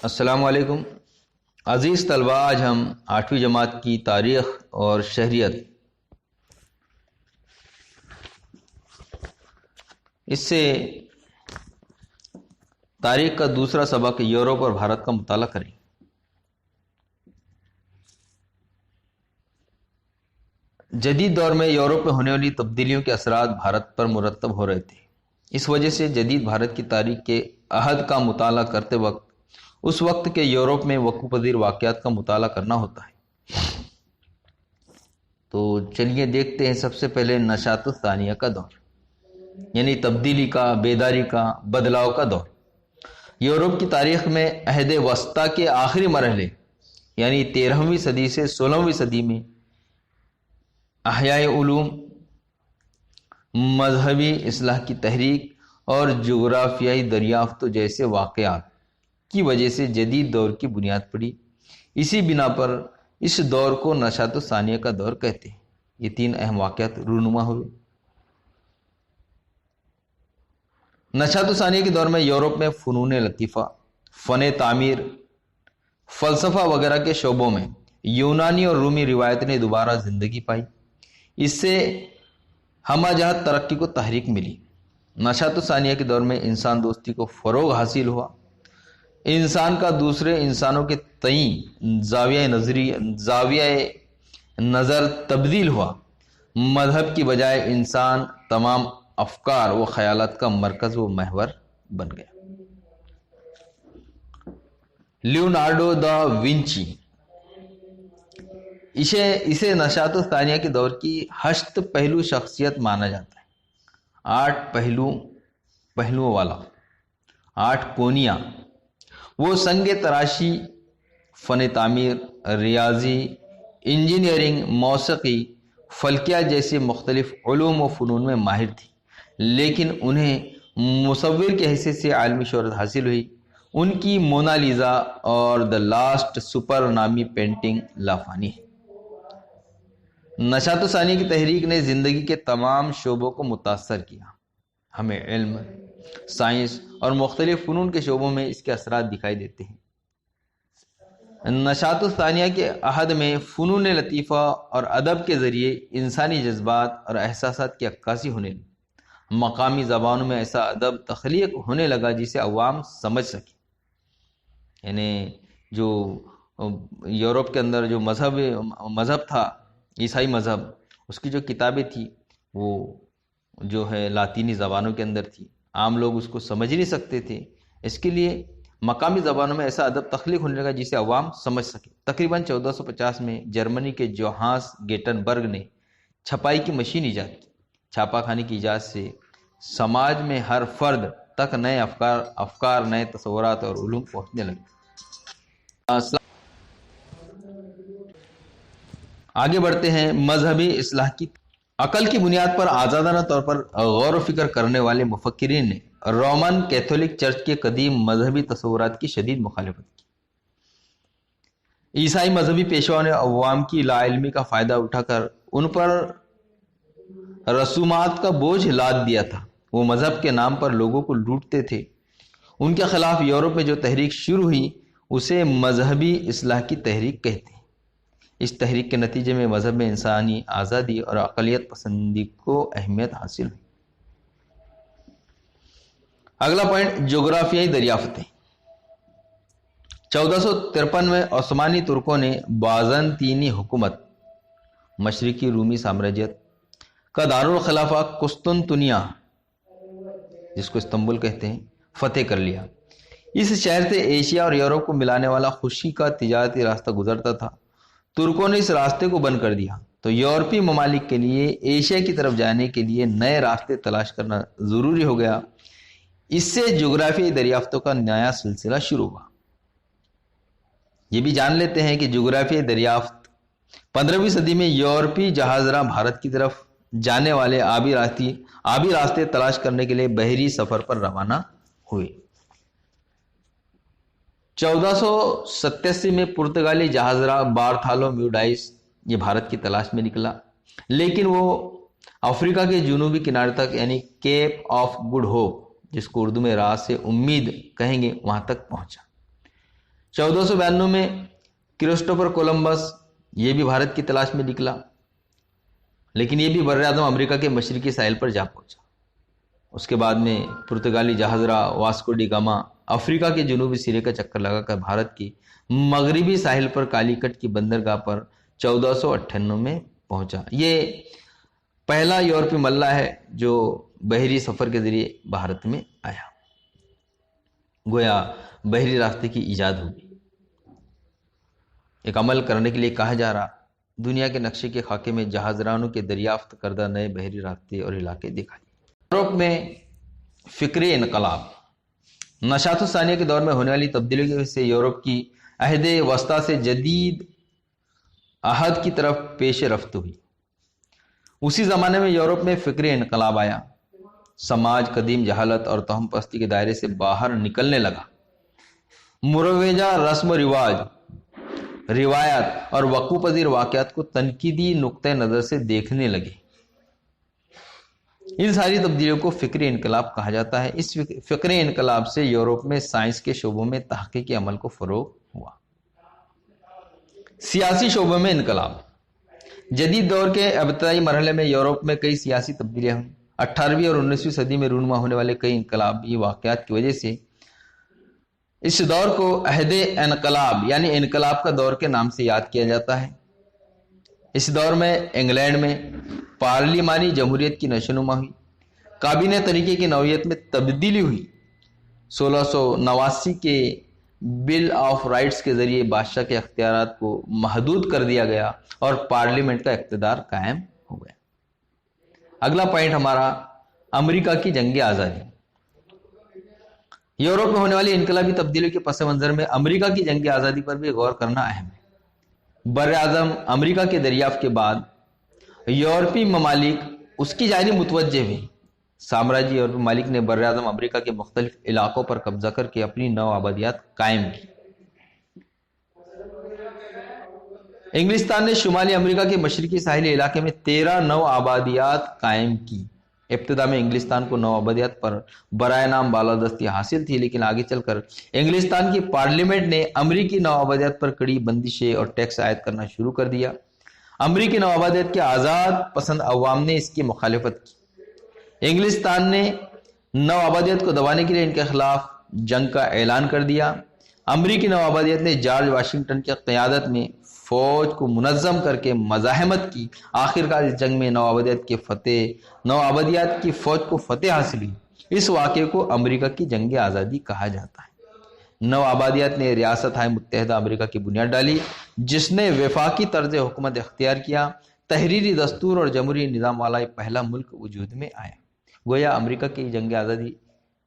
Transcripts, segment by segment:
السلام علیکم عزیز طلباء، آج ہم 8ویں جماعت کی تاریخ اور شہریت اس سے تاریخ کا دوسرا سبق یورپ اور بھارت کا مطالعہ کریں۔ جدید دور میں یورپ میں ہونے والی تبدیلیوں کے اثرات بھارت پر مرتب ہو رہے تھے۔ اس وجہ سے جدید بھارت کی تاریخ کے عہد کا مطالعہ کرتے وقت اس وقت کے یورپ میں وقوع پذیر واقعات کا مطالعہ کرنا ہوتا ہے۔ تو چلیے دیکھتے ہیں سب سے پہلے نشاط الثانیہ کا دور، یعنی تبدیلی کا، بیداری کا، بدلاؤ کا دور۔ یورپ کی تاریخ میں عہد وسطیٰ کے آخری مرحلے یعنی 13ویں صدی سے 16ویں صدی میں احیاء علوم، مذہبی اصلاح کی تحریک اور جغرافیائی دریافتوں جیسے واقعات کی وجہ سے جدید دور کی بنیاد پڑی۔ اسی بنا پر اس دور کو نشاط الثانیہ کا دور کہتے ہیں۔ یہ 3 اہم واقعات رونما ہوئے۔ نشاط الثانیہ کے دور میں یورپ میں فنون لطیفہ، فن تعمیر، فلسفہ وغیرہ کے شعبوں میں یونانی اور رومی روایت نے دوبارہ زندگی پائی۔ اس سے ہمہ جہت ترقی کو تحریک ملی۔ نشاط الثانیہ کے دور میں انسان دوستی کو فروغ حاصل ہوا۔ انسان کا دوسرے انسانوں کے تئیں زاویہ نظر تبدیل ہوا۔ مذہب کی بجائے انسان تمام افکار و خیالات کا مرکز و محور بن گیا۔ لیونارڈو دا ونچی، اسے نشاط الثانیہ کے دور کی 8 پہلو شخصیت مانا جاتا ہے۔ 8 پہلوؤں والا، 8 کونیاں۔ وہ سنگ تراشی، فن تعمیر، ریاضی، انجینئرنگ، موسیقی، فلکیات جیسے مختلف علوم و فنون میں ماہر تھی، لیکن انہیں مصور کی حیثیت سے عالمی شہرت حاصل ہوئی۔ ان کی مونالیزا اور دی لاسٹ سپر نامی پینٹنگ لافانی ہے۔ نشاط الثانیہ کی تحریک نے زندگی کے تمام شعبوں کو متاثر کیا۔ ہمیں علم، سائنس اور مختلف فنون کے شعبوں میں اس کے اثرات دکھائی دیتے ہیں۔ نشاط الثانیہ کے عہد میں فنون لطیفہ اور ادب کے ذریعے انسانی جذبات اور احساسات کی عکاسی ہونے لگی۔ مقامی زبانوں میں ایسا ادب تخلیق ہونے لگا جسے عوام سمجھ سکے۔ یعنی جو یورپ کے اندر جو مذہب تھا، عیسائی مذہب، اس کی جو کتابیں تھیں وہ جو ہے لاطینی زبانوں کے اندر تھی، عام لوگ اس کو سمجھ نہیں سکتے تھے۔ اس کے لیے مقامی زبانوں میں ایسا ادب تخلیق ہونے لگا جسے عوام سمجھ سکے۔ تقریباً 1450 میں جرمنی کے جوہانس گیٹنبرگ نے چھپائی کی مشین ایجاد کی۔ چھاپا خانے کی ایجاد سے سماج میں ہر فرد تک نئے افکار، نئے تصورات اور علوم پہنچنے لگے۔ آگے بڑھتے ہیں۔ مذہبی اصلاح کی عقل کی بنیاد پر آزادانہ طور پر غور و فکر کرنے والے مفکرین نے رومن کیتھولک چرچ کے قدیم مذہبی تصورات کی شدید مخالفت کی۔ عیسائی مذہبی پیشواؤں نے عوام کی لا علمی کا فائدہ اٹھا کر ان پر رسومات کا بوجھ لاد دیا تھا۔ وہ مذہب کے نام پر لوگوں کو لوٹتے تھے۔ ان کے خلاف یورپ میں جو تحریک شروع ہوئی اسے مذہبی اصلاح کی تحریک کہتے ہیں۔ اس تحریک کے نتیجے میں مذہب میں انسانی آزادی اور اقلیت پسندی کو اہمیت حاصل ہوئی۔ اگلا پوائنٹ، جغرافیائی دریافتیں۔ 1453 میں عثمانی ترکوں نے بازنطینی حکومت، مشرقی رومی سامراجیت کا دارالخلافہ قسطنطنیہ، جس کو استنبول کہتے ہیں، فتح کر لیا۔ اس شہر سے ایشیا اور یورپ کو ملانے والا خشکی کا تجارتی راستہ گزرتا تھا۔ ترکوں نے اس راستے کو بند کر دیا تو یورپی ممالک کے لیے ایشیا کی طرف جانے کے لیے نئے راستے تلاش کرنا ضروری ہو گیا۔ اس سے جغرافیائی دریافتوں کا نیا سلسلہ شروع ہوا۔ یہ بھی جان لیتے ہیں کہ جغرافیائی دریافت 15ویں صدی میں یورپی جہاز راں بھارت کی طرف جانے والے آبی راستے تلاش کرنے کے لیے بحری سفر پر روانہ ہوئے۔ 1487 میں پرتگالی جہاز راں بارتھولومیو ڈائس یہ بھارت کی تلاش میں نکلا، لیکن وہ افریقہ کے جنوبی کنارے تک یعنی کیپ آف گڈ ہوپ، جس کو اردو میں راز سے امید کہیں گے، وہاں تک پہنچا۔ 1492 میں کرسٹوفر کولمبس یہ بھی بھارت کی تلاش میں نکلا، لیکن یہ بھی بر اعظم امریکہ کے مشرقی ساحل پر جا پہنچا۔ اس کے بعد میں پرتگالی جہاز راہ واسکو ڈی گاما افریقہ کے جنوبی سرے کا چکر لگا کر بھارت کی مغربی ساحل پر کالی کٹ کی بندرگاہ پر 1498 میں پہنچا۔ یہ پہلا یورپی ملاح ہے جو بحری سفر کے ذریعے بھارت میں آیا۔ گویا بحری راستے کی ایجاد ہوگی۔ ایک عمل کرنے کے لیے کہا جا رہا، دنیا کے نقشے کے خاکے میں جہاز رانوں کے دریافت کردہ نئے بحری راستے اور علاقے دکھائے۔ یورپ میں فکری انقلاب۔ نشاط الثانیہ کے دور میں ہونے والی تبدیلیوں کی وجہ سے یورپ کی عہد وسطیٰ سے جدید عہد کی طرف پیش رفت ہوئی۔ اسی زمانے میں یورپ میں فکری انقلاب آیا۔ سماج قدیم جہالت اور توہم پرستی کے دائرے سے باہر نکلنے لگا۔ مروجہ رسم و رواج، روایات اور وقوع پذیر واقعات کو تنقیدی نقطہ نظر سے دیکھنے لگے۔ ان ساری تبدیلیوں کو فکری انقلاب کہا جاتا ہے۔ اس فکری انقلاب سے یورپ میں سائنس کے شعبوں میں تحقیقی عمل کو فروغ ہوا۔ سیاسی شعبوں میں انقلاب۔ جدید دور کے ابتدائی مرحلے میں یورپ میں کئی سیاسی تبدیلیاں ہوئیں۔ 18ویں اور 19ویں صدی میں رونما ہونے والے کئی انقلابی واقعات کی وجہ سے اس دور کو عہد انقلاب یعنی انقلاب کا دور کے نام سے یاد کیا جاتا ہے۔ اس دور میں انگلینڈ میں پارلیمانی جمہوریت کی نشوونما ہوئی، کابینہ طریقے کی نوعیت میں تبدیلی ہوئی۔ 1689 کے بل آف رائٹس کے ذریعے بادشاہ کے اختیارات کو محدود کر دیا گیا اور پارلیمنٹ کا اقتدار قائم ہو گیا۔ اگلا پوائنٹ ہمارا امریکہ کی جنگ آزادی۔ یورپ میں ہونے والی انقلابی تبدیلیوں کے پس منظر میں امریکہ کی جنگ آزادی پر بھی غور کرنا اہم ہے۔ بر اعظم امریکہ کے دریافت کے بعد یورپی ممالک اس کی جانب متوجہ ہوئے۔ سامراجی یورپی ممالک نے بر اعظم امریکہ کے مختلف علاقوں پر قبضہ کر کے اپنی نو آبادیات قائم کی۔ انگلستان نے شمالی امریکہ کے مشرقی ساحلی علاقے میں 13 نو آبادیات قائم کی۔ ابتدا میں انگلستان کو نو آبادیات پر برائے نام بالادستی حاصل تھی، لیکن آگے چل کر انگلستان کی پارلیمنٹ نے امریکی نو آبادیات پر کڑی بندشیں اور ٹیکس عائد کرنا شروع کر دیا۔ امریکی نو آبادیات کے آزاد پسند عوام نے اس کی مخالفت کی۔ انگلستان نے نو آبادیات کو دبانے کے لیے ان کے خلاف جنگ کا اعلان کر دیا۔ امریکی نو آبادیات نے جارج واشنگٹن کی قیادت میں فوج کو منظم کر کے مزاحمت کی۔ آخرکار اس جنگ میں نو آبادیات کی فوج کو فتح حاصل ہوئی۔ اس واقعے کو امریکہ کی جنگ آزادی کہا جاتا ہے۔ نو آبادیات نے ریاست ہائے متحدہ امریکہ کی بنیاد ڈالی، جس نے وفاقی طرز حکومت اختیار کیا۔ تحریری دستور اور جمہوری نظام والا پہلا ملک وجود میں آیا۔ گویا امریکہ کی جنگ آزادی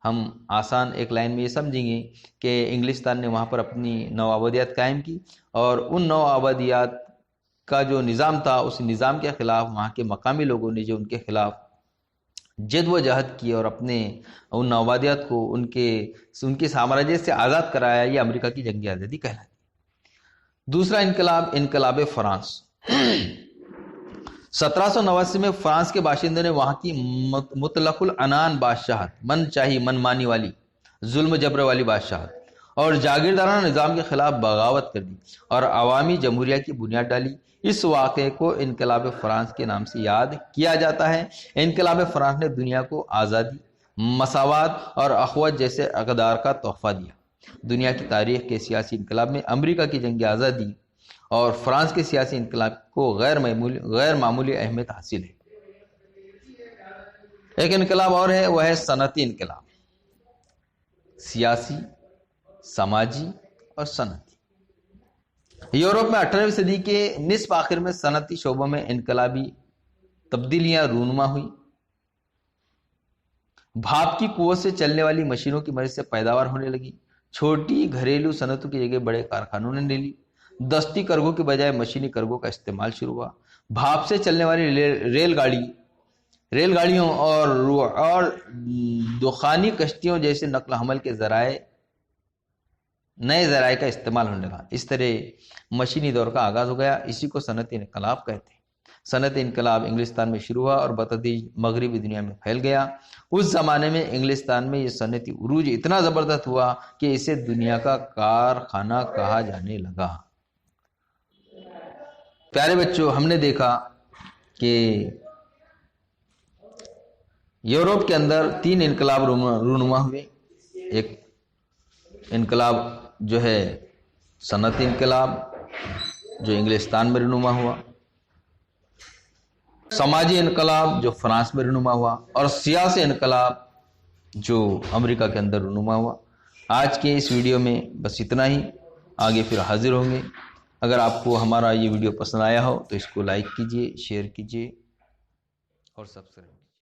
ہم آسان ایک لائن میں یہ سمجھیں گے کہ انگلستان نے وہاں پر اپنی نو آبادیات قائم کی، اور ان نو آبادیات کا جو نظام تھا اس نظام کے خلاف وہاں کے مقامی لوگوں نے جو ان کے خلاف جد و جہد کی اور اپنے ان نو آبادیات کو ان کے سامراجیت سے آزاد کرایا۔ یہ امریکہ کی جنگ آزادی کہلاتی ہے۔ دوسرا انقلاب، انقلاب فرانس۔ 1789 میں فرانس کے باشندوں نے وہاں کی مطلق العنان بادشاہت، من چاہی من مانی والی، ظلم جبر والی بادشاہت اور جاگیردارانہ نظام کے خلاف بغاوت کر دی اور عوامی جمہوریہ کی بنیاد ڈالی۔ اس واقعے کو انقلاب فرانس کے نام سے یاد کیا جاتا ہے۔ انقلاب فرانس نے دنیا کو آزادی، مساوات اور اخوت جیسے اقدار کا تحفہ دیا۔ دنیا کی تاریخ کے سیاسی انقلاب میں امریکہ کی جنگ آزادی اور فرانس کے سیاسی انقلاب کو غیر معمولی اہمیت حاصل ہے۔ ایک انقلاب اور ہے، وہ ہے صنعتی انقلاب۔ سیاسی، سماجی اور صنعتی۔ یورپ میں 18ویں صدی کے نصف آخر میں صنعتی شعبوں میں انقلابی تبدیلیاں رونما ہوئی۔ بھاپ کی قوت سے چلنے والی مشینوں کی مدد سے پیداوار ہونے لگی۔ چھوٹی گھریلو صنعتوں کی جگہ بڑے کارخانوں نے لے لی۔ دستی کرگھوں کے بجائے مشینی کرگھوں کا استعمال شروع ہوا۔ بھاپ سے چلنے والی ریل گاڑیوں اور دخانی کشتیوں جیسے نقل و حمل کے نئے ذرائع کا استعمال ہونے لگا۔ اس طرح مشینی دور کا آغاز ہو گیا۔ اسی کو صنعتی انقلاب کہتے ہیں۔ صنعتی انقلاب انگلستان میں شروع ہوا اور بتدریج مغربی دنیا میں پھیل گیا۔ اس زمانے میں انگلستان میں یہ صنعتی عروج اتنا زبردست ہوا کہ اسے دنیا کا کارخانہ کہا جانے لگا۔ پیارے بچوں، ہم نے دیکھا کہ یورپ کے اندر 3 انقلاب رونما ہوئے۔ ایک انقلاب جو ہے صنعتی انقلاب جو انگلستان میں رونما ہوا، سماجی انقلاب جو فرانس میں رونما ہوا، اور سیاسی انقلاب جو امریکہ کے اندر رونما ہوا۔ آج کے اس ویڈیو میں بس اتنا ہی، آگے پھر حاضر ہوں گے۔ اگر آپ کو ہمارا یہ ویڈیو پسند آیا ہو تو اس کو لائک کیجئے، شیئر کیجئے اور سبسکرائب کیجئے۔